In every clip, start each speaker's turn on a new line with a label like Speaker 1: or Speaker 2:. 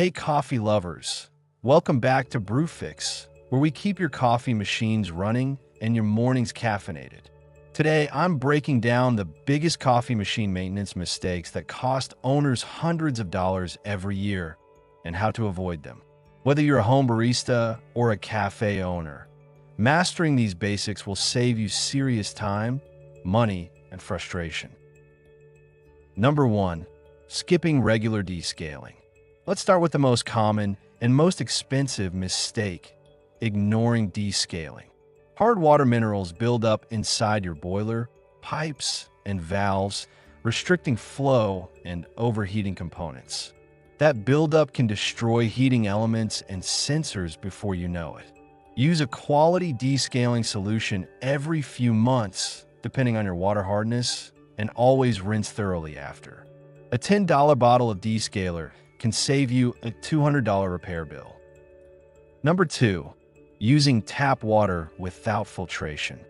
Speaker 1: Hey coffee lovers, welcome back to Brewfix, where we keep your coffee machines running and your mornings caffeinated. Today, I'm breaking down the biggest coffee machine maintenance mistakes that cost owners hundreds of dollars every year and how to avoid them. Whether you're a home barista or a cafe owner, mastering these basics will save you serious time, money, and frustration. Number 1. Skipping regular descaling. Let's start with the most common and most expensive mistake: ignoring descaling. Hard water minerals build up inside your boiler, pipes, and valves, restricting flow and overheating components. That buildup can destroy heating elements and sensors before you know it. Use a quality descaling solution every few months, depending on your water hardness, and always rinse thoroughly after. A $10 bottle of descaler can save you a $200 repair bill. Number 2. Using tap water without filtration.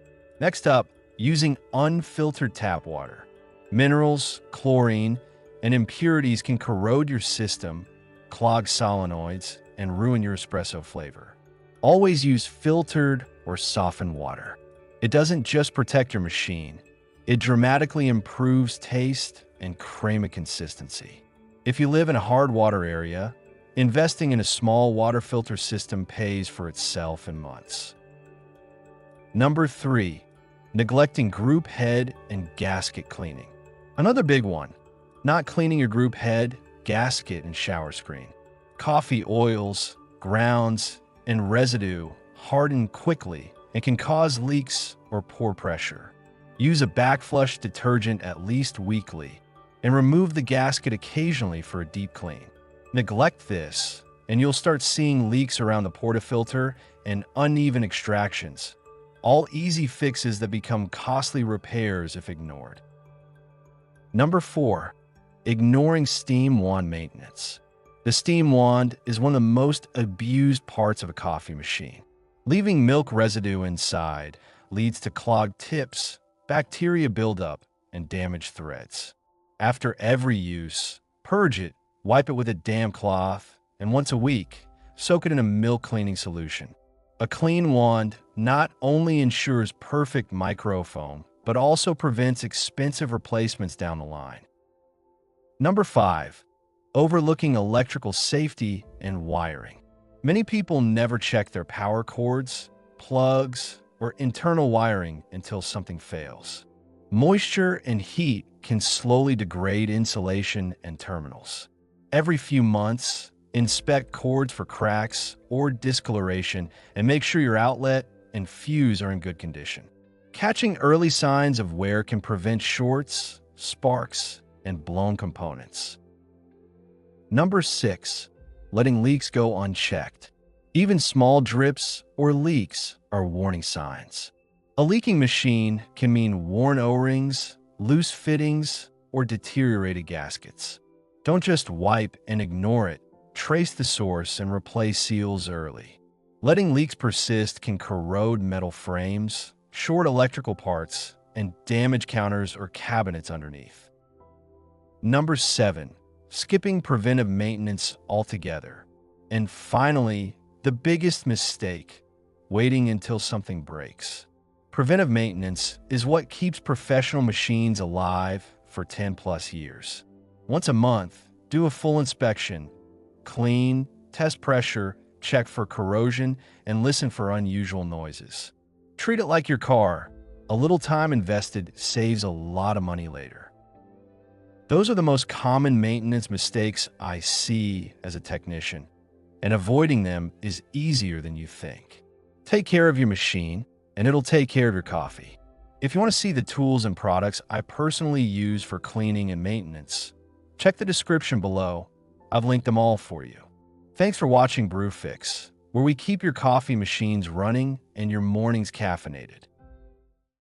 Speaker 1: Next up, using unfiltered tap water. Minerals, chlorine, and impurities can corrode your system, clog solenoids, and ruin your espresso flavor. Always use filtered or softened water. It doesn't just protect your machine, it dramatically improves taste and crema consistency. If you live in a hard water area, investing in a small water filter system pays for itself in months. Number 3. Neglecting group head and gasket cleaning. Another big one: not cleaning your group head, gasket, and shower screen. Coffee oils, grounds, and residue harden quickly and can cause leaks or poor pressure. Use a backflush detergent at least weekly, and remove the gasket occasionally for a deep clean. Neglect this, and you'll start seeing leaks around the portafilter and uneven extractions, all easy fixes that become costly repairs if ignored. Number 4. Ignoring steam wand maintenance. The steam wand is one of the most abused parts of a coffee machine. Leaving milk residue inside leads to clogged tips, bacteria buildup, and damaged threads. After every use, purge it, wipe it with a damp cloth, and once a week, soak it in a milk cleaning solution. A clean wand not only ensures perfect microfoam, but also prevents expensive replacements down the line. Number 5. Overlooking electrical safety and wiring. Many people never check their power cords, plugs, or internal wiring until something fails. Moisture and heat can slowly degrade insulation and terminals. Every few months, inspect cords for cracks or discoloration and make sure your outlet and fuse are in good condition. Catching early signs of wear can prevent shorts, sparks, and blown components. Number 6. Letting leaks go unchecked. Even small drips or leaks are warning signs. A leaking machine can mean worn O-rings, loose fittings, or deteriorated gaskets. Don't just wipe and ignore it. Trace the source and replace seals early. Letting leaks persist can corrode metal frames, short electrical parts, and damage counters or cabinets underneath. Number 7. Skipping preventive maintenance altogether. And finally, the biggest mistake: waiting until something breaks. Preventive maintenance is what keeps professional machines alive for 10+ years. Once a month, do a full inspection, clean, test pressure, check for corrosion, and listen for unusual noises. Treat it like your car. A little time invested saves a lot of money later. Those are the most common maintenance mistakes I see as a technician, and avoiding them is easier than you think. Take care of your machine, and it'll take care of your coffee. If you want to see the tools and products I personally use for cleaning and maintenance, check the description below. I've linked them all for you. Thanks for watching Brewfix, where we keep your coffee machines running and your mornings caffeinated.